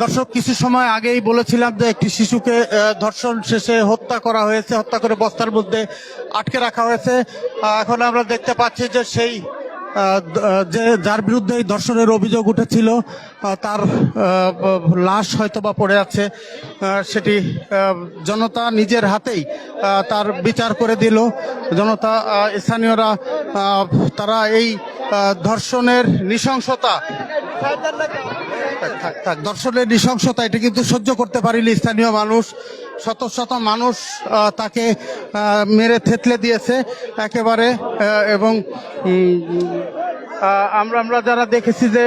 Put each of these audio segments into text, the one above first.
দর্শক, কিছু সময় আগেই বলেছিলাম যে একটি শিশুকে ধর্ষণ শেষে হত্যা করা হয়েছে, হত্যা করে বস্তার মধ্যে আটকে রাখা হয়েছে। এখন আমরা দেখতে পাচ্ছি যে সেই যে যার বিরুদ্ধে এই ধর্ষণের অভিযোগ উঠেছিল তার লাশ হয়তো বা পড়ে আছে। সেটি জনতা নিজের হাতেই তার বিচার করে দিল। জনতা, স্থানীয়রা তারা এই ধর্ষণের নৃশংসতা ধর্ষণের নৃশংসতা এটা কিন্তু সহ্য করতে পারেনি স্থানীয় মানুষ। শত শত মানুষ তাকে মেরে থেতলে দিয়েছে একেবারে। এবং আমরা যারা দেখেছি যে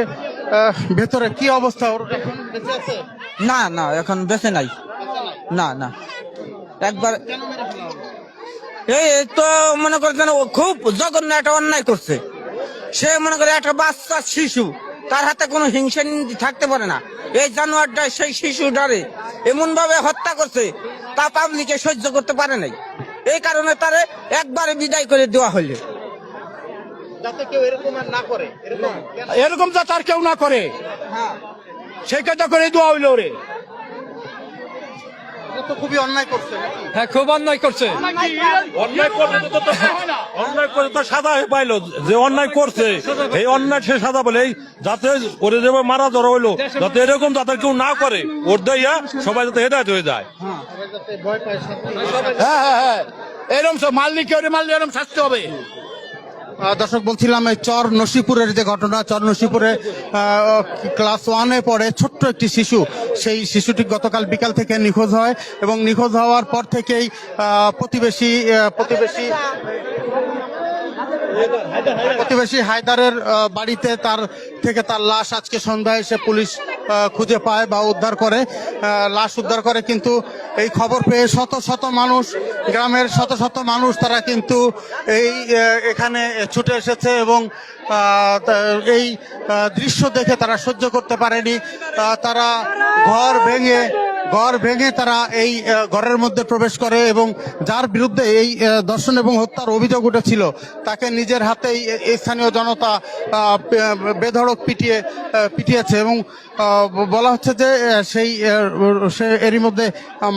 ভেতরে কি অবস্থা, ওর এখন বেঁচে আছে? না না, এখন বেঁচে নাই। না না, একবার এই তো মনে করছেন ও খুব জঘন্য একটা অন্যায় করছে। সে মনে করে একটা বাচ্চা শিশু, তার হাতে কোনো হিংসা থাকতে পারে না। এই জানোয়ারটা সেই শিশুটারে এমন ভাবে হত্যা করছে, তা পাবলিকে সহ্য করতে পারে নাই। এই কারণে তারে একবারে বিদায় করে দেওয়া হইলো, যাতে কেউ এরকম আর না করে। এরকম যাতে আর কেউ না করে, সেই কাজটা করে দেওয়া হইলো রে। তো খুবই অন্যায় করছে। হ্যাঁ, খুব অন্যায় করছে। অন্যায় করে তো সাদা পাইলো, যে অন্যায় করছে এই অন্যায় সে সাদা বলে যাতে করে যাবে মারা ধরা হইলো, যাতে এরকম যাতে কেউ না করে, ওর দেয়া সবাই যাতে হেদায়ত হয়ে যায়। হ্যাঁ হ্যাঁ হ্যাঁ, এরকম সব মালিক এরকম শাস্তি হবে। দর্শক, বলছিলাম এই চর নসিপুরের যে ঘটনা, চর নসিপুরে ক্লাস 1-এ পড়ে ছোট্ট একটি শিশু, সেই শিশুটি গতকাল বিকাল থেকে নিখোঁজ হয় এবং নিখোঁজ হওয়ার পর থেকেই প্রতিবেশী হায়দারের বাড়িতে তার লাশ আজকে সন্ধ্যায় এসে পুলিশ খুঁজে পায় বা উদ্ধার করে, লাশ উদ্ধার করে। কিন্তু এই খবর পেয়ে শত শত মানুষ, গ্রামের শত শত মানুষ তারা কিন্তু এখানে ছুটে এসেছে এবং এই দৃশ্য দেখে তারা সহ্য করতে পারেনি। তারা ঘর ভেঙে তারা এই ঘরের মধ্যে প্রবেশ করে এবং যার বিরুদ্ধে এই ধর্ষণ এবং হত্যার অভিযোগ উঠেছিল তাকে নিজের হাতেই স্থানীয় জনতা বেধড়ক পিটিয়েছে এবং বলা হচ্ছে যে সে এরই মধ্যে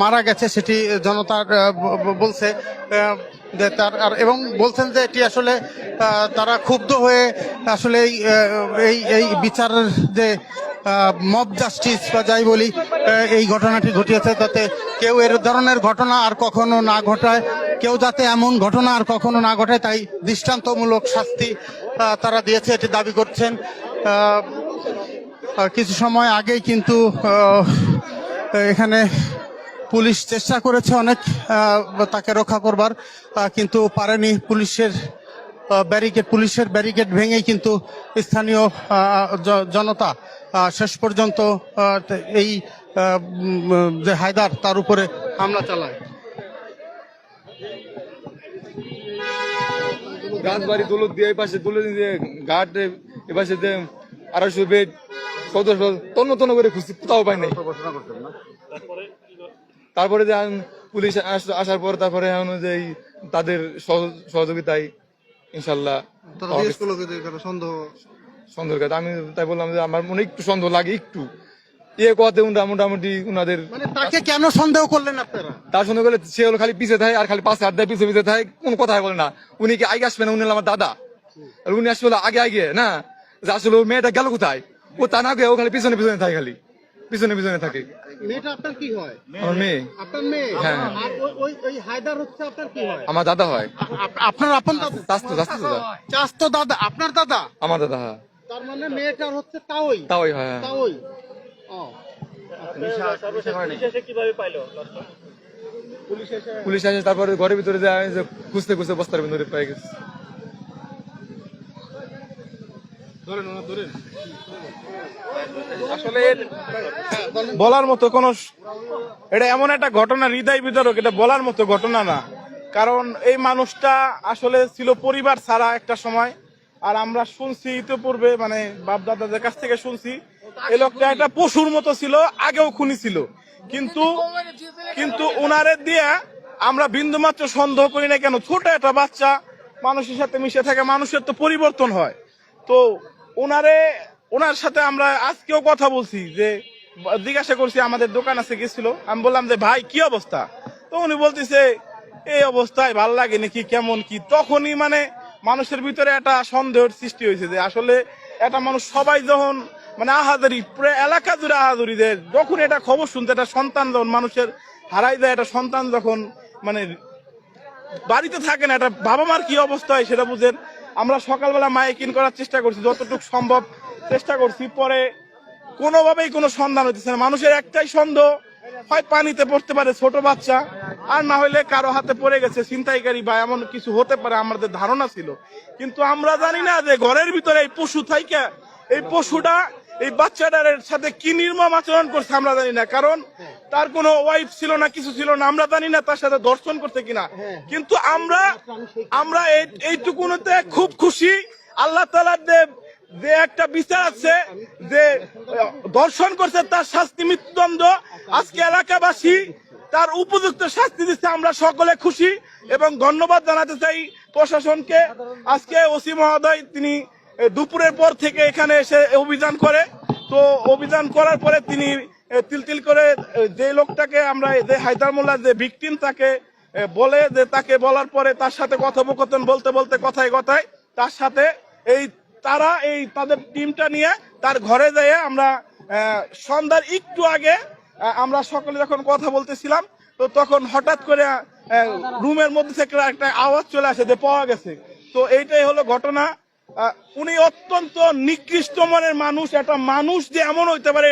মারা গেছে, সেটি জনতা বলছে। এবং বলছেন যে এটি আসলে তারা ক্ষুব্ধ হয়ে আসলে এই বিচারের যে মব জাস্টিস বা যাই বলি, এই ঘটনাটি ঘটিয়েছে, যাতে কেউ এর ধরনের ঘটনা আর কখনো না ঘটায়, কেউ যাতে এমন ঘটনা আর কখনো না ঘটায়, তাই দৃষ্টান্তমূলক শাস্তি তারা দিয়েছে, এটি দাবি করছেন। কিছু সময় আগেই কিন্তু এখানে পুলিশ চেষ্টা করেছে অনেক তাকে রক্ষা করবার, কিন্তু পারেনি। পুলিশের ব্যারিকেড ভেঙেই কিন্তু স্থানীয় জনতা শেষ পর্যন্ত এই যে হায়দার তার উপরে হামলা চালায়। গাছবাড়ি দৌলত দিয়ে এই পাশে দৌলত দিয়ে ঘাট এ পাশে যে 250 বেড 1400 তন্ন করে খুঁজছি, কোথাও পাই নাই। তারপরে যে পুলিশ আসার পর তারপরে অনুযায়ী তাদের সহযোগিতায় ইনশাল্লাহ সন্দেহ। আমি তাই বললাম যে আমার মনে একটু সন্দেহ লাগে, একটু কথা মোটামুটি উনাদের। তাকে কেন সন্দেহ করলেন আপনারা? তার সন্দেহ করলে সে হলো খালি পিছিয়ে থাকে আর খালি পাশে হাত দেয়, পিছিয়ে থাকে, কোন কথাই বলে না। উনি কি আগে আসবে না? উনি আমার দাদা, আর উনি আসলে আগে না, যে আসলে মেয়েটা গেল কোথায়, ও তা না গিয়ে ও খালি পিছনে থাকে, খালি পিছনে থাকে। মেয়েটা আপনার কি হয়? আমার মেয়ে। আপনার মেয়ে? হ্যাঁ। আর ওই হায়দার হচ্ছে আপনার কি হয়? আমার দাদা হয়। আপনার আপন দাদা? চাস্তো দাদা? আপনার দাদা? আমার দাদা। হ্যাঁ। তার মানে মেয়েটার হচ্ছে তাওই হয়। তাওই। পুলিশ আসে, তারপরে ঘরের ভিতরে যায়, খুঁজতে বস্তার ভিতরে পেয়ে গেছে। আসলে বলার মতো কোন, এটা এমন একটা ঘটনা হৃদয় বিদারক, এটা বলার মতো ঘটনা না। কারণ এই মানুষটা আসলে ছিল পরিবার ছাড়া একটা সময়। আর আমরা শুনছি ইতিপূর্বে, মানে বাপ দাদাদের কাছ থেকে শুনছি, এই লোকটা একটা পশুর মতো ছিল, আগেও খুনি ছিল। কিন্তু ওনারে দিয়ে আমরা বিন্দুমাত্র সন্দেহ করি না। কেন? ছোট একটা বাচ্চা মানুষের সাথে মিশে থাকে, মানুষের তো পরিবর্তন হয়। তো ওনারে ওনার সাথে আমরা আজকেও কথা বলছি, যে জিজ্ঞাসা করছি, আমাদের দোকান আছে গেছিল, আমি বললাম যে ভাই কি অবস্থা, তো উনি বলতেছে এই অবস্থায় ভাল লাগে নাকি কেমন কি। তখনই মানে মানুষের ভিতরে একটা সন্দেহের সৃষ্টি হয়েছে যে আসলে একটা মানুষ সবাই যখন মানে আহাজারি পুরো এলাকা জুড়ে আহাজারি দেয়, যখন এটা খবর শুনতে একটা সন্তান যখন মানুষের হারাই যায়, একটা সন্তান যখন মানে বাড়িতে থাকে না, একটা বাবা মার কি অবস্থা হয় সেটা বুঝেন। আমরা সকালবেলা মাইকিং করার চেষ্টা করছি, যতটুকু সম্ভব চেষ্টা করছি, পরে কোনোভাবেই কোনো সন্ধান হইতেছে না। মানুষের একটাই সন্দেহ, হয় পানিতে পড়তে পারে ছোট বাচ্চা, আর না হইলে কারো হাতে পড়ে গেছে ছিনতাইকারী বা এমন কিছু হতে পারে, আমাদের ধারণা ছিল। কিন্তু আমরা জানি না যে ঘরের ভিতরে এই পশু থাইকা এই পশুটা এই বাচ্চাটার সাথে কি নির্মম আচরণ করছে আমরা জানি না, কারণ তার কোনো ওয়াইফ ছিল না, কিছু ছিল না, আমরা জানি না তার সাথে দর্শন করতে কিনা। কিন্তু আমরা এইটুকুনতে খুব খুশি, আল্লাহ তাআলার যে একটা বিচার আছে, যে দর্শন করছে তার শাস্তি মৃত্যুদণ্ড, আজকে এলাকাবাসী তার উপযুক্ত শাস্তি দিচ্ছে, আমরা সকলে খুশি এবং ধন্যবাদ জানাতে চাই প্রশাসনকে। আজকে ওসি মহোদয় তিনি দুপুরের পর থেকে এখানে এসে অভিযান করে, তো অভিযান করার পরে তিনি তিল করে যে লোকটাকে আমরা যে হায়দার মোল্লা যে ভিকটিম তাকে বলে, যে তাকে বলার পরে তার সাথে কথোপকথন বলতে বলতে কথায় কথায় তার সাথে তাদের টিমটা নিয়ে তার ঘরে যেয়ে আমরা সন্ধ্যার একটু আগে আমরা সকলে যখন কথা বলতেছিলাম, তো তখন হঠাৎ করে রুমের মধ্যে থেকে একটা আওয়াজ চলে আসে যে পাওয়া গেছে। তো এইটাই হলো ঘটনা। উনি অত্যন্ত নিকৃষ্ট মনের মানুষ, একটা মানুষ যে এমন হইতে পারে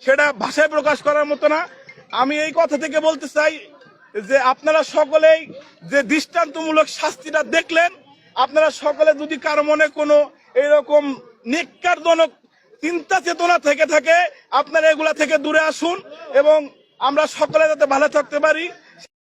সেটা ভাষায় প্রকাশ করার মতো না। আমি এই কথা থেকে বলতে চাই যে আপনারা সকলেই যে দৃষ্টান্তমূলক শাস্তিটা দেখলেন, আপনারা সকলে যদি কারো মনে কোনো এরকম নিকারজনক চিন্তা চেতনা থেকে থাকে, আপনারা এগুলা থেকে দূরে আসুন এবং আমরা সকলে যাতে ভালো থাকতে পারি